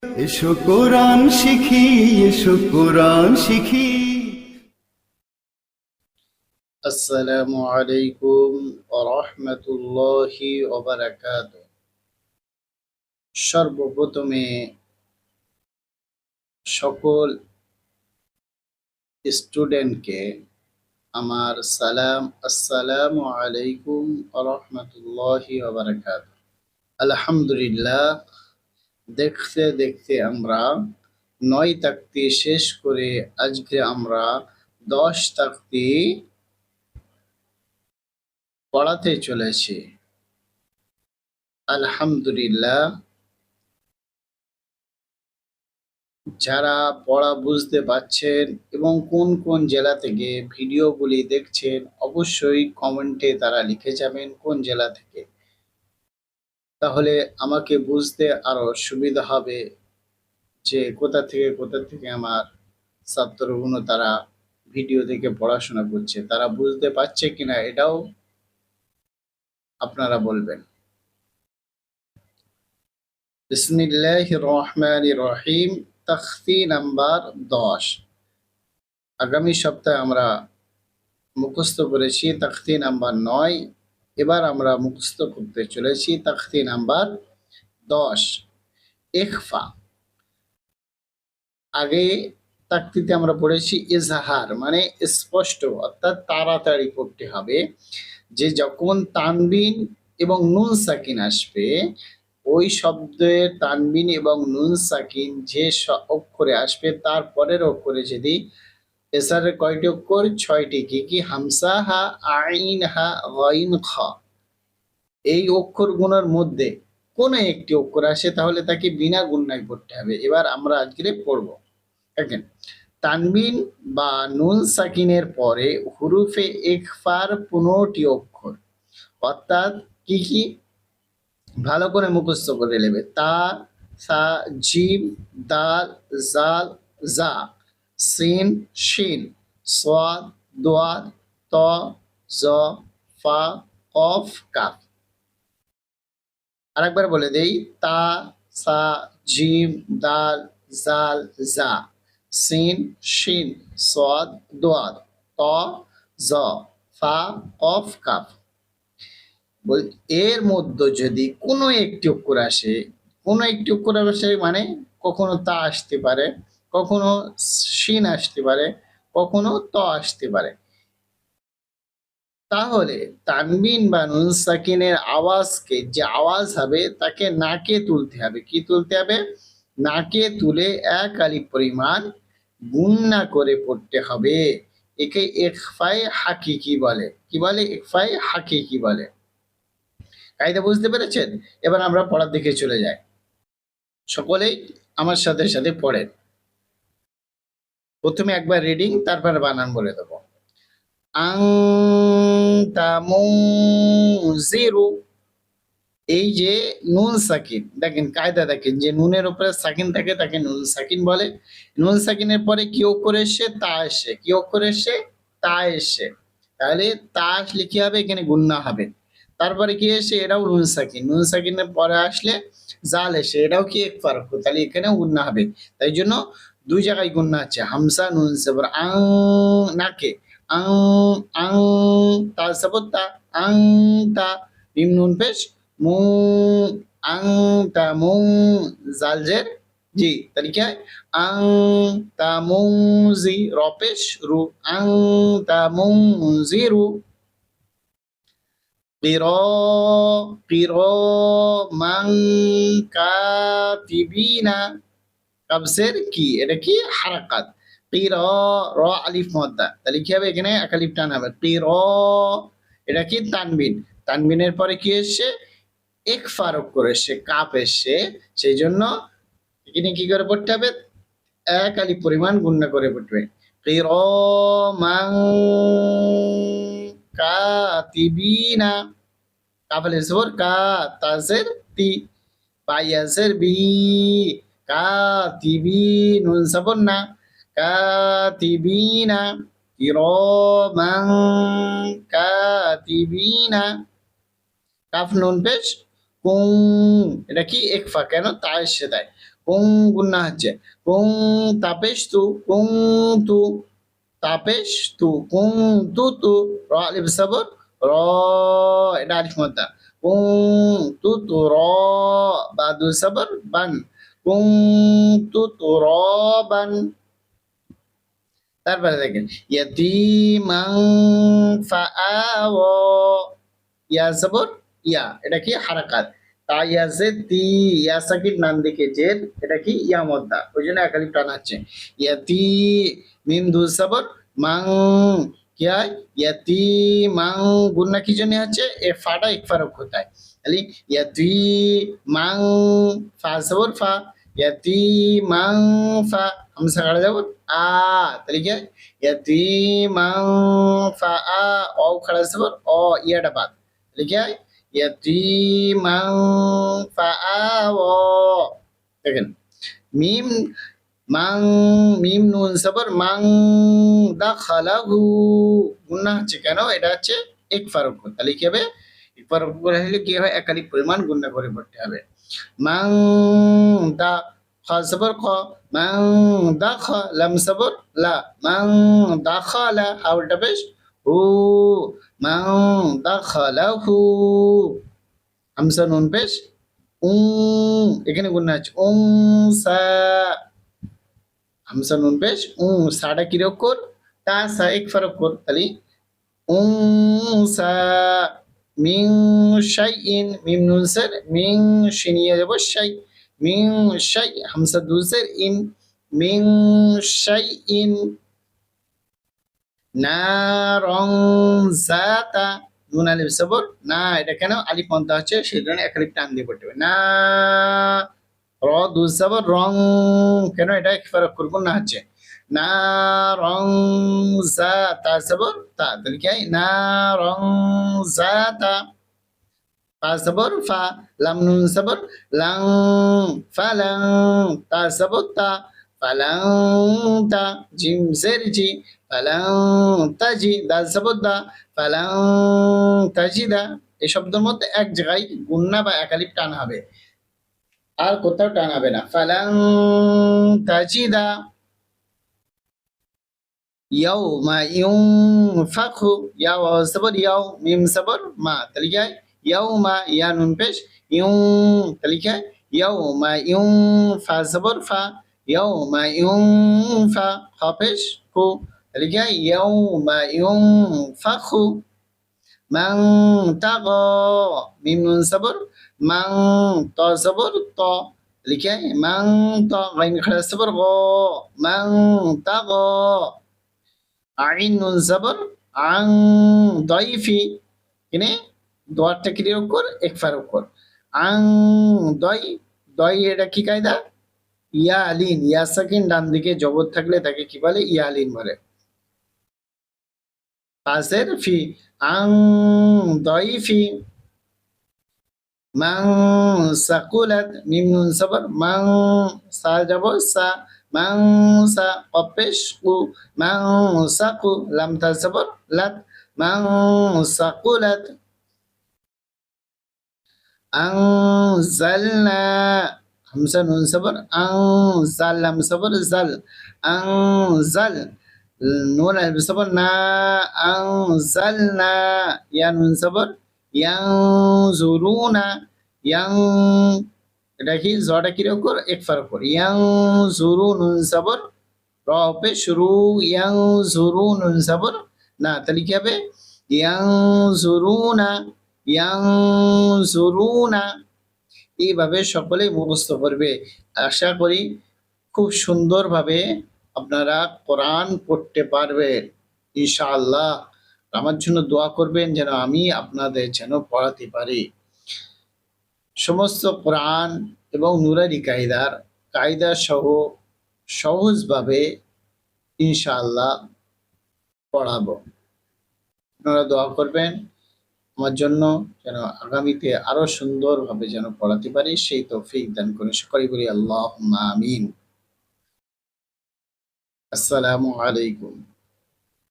এসো কোরআন শিখি, এসো কোরআন শিখি। আসসালামু আলাইকুম ওয়া রাহমাতুল্লাহি ওয়া বারাকাতুহু। সর্বপ্রথমে সকল স্টুডেন্টকে আমার সালাম, আসসালামু আলাইকুম ওয়া রাহমাতুল্লাহি ওয়া বারাকাতুহু। আলহামদুলিল্লাহ, দেখতে দেখতে আমরা 9 তাকতি শেষ করে আজকে আমরা 10 তাকতি পড়াতে চলেছি। আলহামদুলিল্লাহ, যারা পড়া বুঝতে পারছেন এবং কোন কোন জেলা থেকে ভিডিওগুলি দেখছেন অবশ্যই কমেন্টে তারা লিখে যাবেন কোন জেলা থেকে। তাহলে আমাকে বুঝতে আরো সুবিধা হবে যে কোথা থেকে আমার ছাত্রগুলো তারা ভিডিও দেখে পড়াশোনা করছে, তারা বুঝতে পারছে কিনা এটাও আপনারা বলবেন। বিসমিল্লাহির রহমানির রহিম। তাখতি নাম্বার 10। আগামী সপ্তাহে আমরা মুখস্থ করেছি তাখতি নাম্বার 9। এবার আমরা মুখস্থ করতে চলেছি তাখতি নাম্বার 10। ইখফা। আগে তাকতিতে আমরা পড়েছি ইজহার, মানে স্পষ্ট, অর্থাৎ তাড়াতাড়ি করতে হবে। যে যখন তানবিন এবং নুন সাকিন আসবে, ওই শব্দের তানবিন এবং নুন সাকিন যে অক্ষরে আসবে তার পরের অক্ষরে যদি এসারের কয়টি অক্ষর? 6টি। কি কি? হামসা, হা, আইন, হা, গাইন, খ। এই অক্ষরগুলোর মধ্যে কোন একটি অক্ষর আসে তাহলে তাকে বিনা গুণনায় পড়তে হবে। এবার আমরা আজকে পড়ব। দেখেন, তানবিন বা নুন সাকিনের পরে হুরুফে ইখফার 15টি অক্ষর, অর্থাৎ কি কি? ভালো করে মুখস্থ করে নেবে। তা, সা, জিম, দাল, জাল, জা, সিন, শিন, সাদ, দোয়াদ, ত, জ, ফা, কফ, কাফ। আরেকবার বলে দেই। তা, সা, জিম, দাল, জাল, জা, সিন, শিন, সাদ, দোয়াদ, ত, জ, ফা, কফ, কাফ। এর মধ্যে যদি কোনো একটি অক্ষর আসে, কোনো একটি অক্ষর আসে মানে কখনো তা আসতে পারে, কখনো শিন আসতে পারে, কখনো ত আসতে পারে, তাহলে তানবিন বা নুন সাকিনের আওয়াজকে, যে আওয়াজ হবে তাকে নাকে তুলতে হবে। কি তুলতে হবে? নাকে তুলে এক আলিফ পরিমাণ গুণনা করে পড়তে হবে। একে ইখফায়ে হাকিকি বলে। কি বলে? ইখফায়ে হাকিকি বলে। কায়দা বুঝতে পেরেছেন? এবার আমরা পড়ার দিকে চলে যাই। সকলেই আমার সাথে সাথে পড়েন। প্রথমে একবার রিডিং, তারপরে বানান বলে দেবো। আনতা মুনজিরু। এই যে নুন সাকিন, দেখেন কায়দা, দেখেন যে নুনের উপরে সাকিন থাকে তাকে নুন সাকিন বলে। নুন সাকিনের পরে কি অক্ষর এসে? তা এসে। কি অক্ষর এসে? তা এসে। তাহলে তা আসলে কি হবে? এখানে গুণনা হবে। তারপরে কি এসে? এটাও নুন সাকিন। নুন সাকিনের পরে আসলে জাল এসে, এটাও কি এক ফারক, তাহলে এখানেও গুণনা হবে। তাই জন্য দুই জায়গায় গুণনা আছে। হামসা নুন সাবর আং, নাকে আং, আং, তা সাবর তা, আং তা, মিম নুন পেশ মু, আং তা মুং, জালজের জি, তাহলে কি হয়? আং তা মুং জি, রপেশ রু, আং তা মুং জি রু। কিরামান কাতিবিনা। কাবসের কি? এটা কি? হারাকাত। কিরা, র আলিফ মাদ্দা, তাহলে কি হবে? এখানে এক আলিফ টান হবে। কিরা, এটা কি? তানবিন। তানবিনের পরে কি এসছে? ইকফার অক্ষর এসছে, কাপ এসছে। সেই জন্য এখানে কি করে পড়তে হবে? এক আলিফ পরিমাণ গুণনা করে পড়তে হবে। কিরামান কাতিবিনা। কাফের জবর কা, তাজের তি, বায়াজের বি, কাতিবি, নুন সাবর না, কাতিবিনা, কিরামান কাতিবিনা। কাফ নুন পেশ কুং, এটা কি? ইকফা। কেন? তা এসে দেয়। কুং গুন্না হচ্ছে কুং তাপেশ তু তাপেশ কুং তু র আলিফ জবর র, এটা আলিফ মাদ্দা কুং তু র, বা দু জবর বান কুং তু র বান। তারপরে দেখেন ইয়াতীমাং ফাআও, ইয়া জবর ইয়া, এটা কি হারাকাত, তা ইয়া জেদ তি, ইয়া সাকিন নাম দিকে জেদ, এটা কি ইয়া মদ্দা, ওই জন্য একালিফ টান হচ্ছে। ইয়াতি মিম দু জবর মাং, কি হয় ইয়াতি মাং, গুন্না কি জন্য হচ্ছে এ ফাটা ইকফারক হতা है তাহলে ইয়াতি মাং ফা জবর ফা, ইয়াতি মাং ফা হামজা কাটা যাব আ, তাহলে কি হয় ইয়াতিমাং ফা আ, অ খাড়া জবর অ, ইয়াটা বাদ, তাহলে কি হয় ইয়াতিমাং ফা আ ও। দেখেন মিম মাং, মিম নুন জবর মাং, দাখালাহু, গুন্না হচ্ছে কেন, এটা হচ্ছে ইকফারক, তাহলে কি হবে ইকফারক করে হলে কি হয় একালিক পরিমাণ গুন্না করে পড়তে হবে। মাং দা খ জবর খ, মাং দা খ, লাম জবর লা, মাং দা খ লা, হাউলটা পেশ হু, মাং দা খ লা হু, হামজা নুন পেশ এখানে গুন্না আছে সা, হামজা নুন পেশ সাটা কি রক্ষর, তা সা এক ফারক কর, তাহলে সা মিং শাইইন, মিম নুন স্যার মিং শিনিয়া যাব শাই, মিং শাই হামজা দু স্যার ইন, মিং শাইইন নারং জাতা, নুন আলিফ জবর না, এটা কেন আলিফ মদ্দা হচ্ছে সেই জন্য এক আলিফ টান দিয়ে পড়তে হবে না, র দু জবর রং, কেন এটা ইকফার করব না হচ্ছে না রং জা, তা জবর তা, তাহলে কি হয় না রং জাতা, ফা জবর ফা, লাম নুন জবর লাং, ফালাং, তা জবর তা, ফালাং তা, জিম জের জি, ফালাং তাজি, দা জবর দা, ফালাং তাজিদা। এই শব্দের মধ্যে এক জায়গায় গুন্না বা একালিফ টান হবে, আর কোথাও টান হবে না। ফালাং তাজিদা ইয়াউমা ইউনফাখু, ইয়া ওয়াও জবর ইয়াও, মিম জবর মা, তাহলে কি হয় ইয়াউমা, ইয়া নুন পেশ ইউ, তাহলে কি হয় ইয়াউমা ফা জবর ফা, ইয়াউমা ফা, খ পেশ খু, তাহলে কি হয় ইয়াউমা ইউনফাখু। মান তাগা, মিম নুন জবর মান, ত জবর ত, তাহলে কি হয় মান ত, গাইন খাড়া জবর গ, মান তাগা, আইন নুন জবর আং, দয়ফি, এখানে দোয়ারটা কি অক্ষর একফার অক্ষর, আং দয়, দয় এটা কি কায়দা ইয়া আলিন, ইয়া সাকিন ডান দিকে জবর থাকলে তাকে কি বলে ইয়া আলিন বলে। পাশের ফি, আং দয়ফি, মাং সাকুলাত, মিম নুন জবর মাং, সা জবর সা, মাং সা কপেশ কু, মাং সাকু, লাম তা জবর লাত, মাং সাকুলাত। আনজালনা, হামজা নুন জবর আং, জাল লাম জবর জাল, আনজাল, নুন আলিফ জবর না, আনজালনা, ইয়া নুন জবর ইয়ানজুরুনা, ইয়াং, এটা কি জটা কি রকম একফার উপর, ইয়ানজুরু নুন জবর র পে শুরু, ইয়ানজুরু নুন জবর না, তাহলে কি হবে ইয়ানজুরুনা, ইয়ানজুরুনা। এইভাবে সকলেই মুখস্থ করবে। আশা করি খুব সুন্দরভাবে আপনারা কোরআন পড়তে পারবেন ইনশাআল্লাহ। আমার জন্য দোয়া করবেন যেন আমি আপনাদের যেন পড়াতে পারি। সমস্ত কোরআন এবং নুরানি কায়দা সহ সহজভাবে ইনশাআল্লাহ পড়াবো। আপনারা দোয়া করবেন আমার জন্য যেন আগামীতে আরো সুন্দরভাবে যেন পড়াতে পারি, সেই তৌফিক দান করে সকলে বলি আল্লাহুম্মা আমিন। আসসালামু আলাইকুম।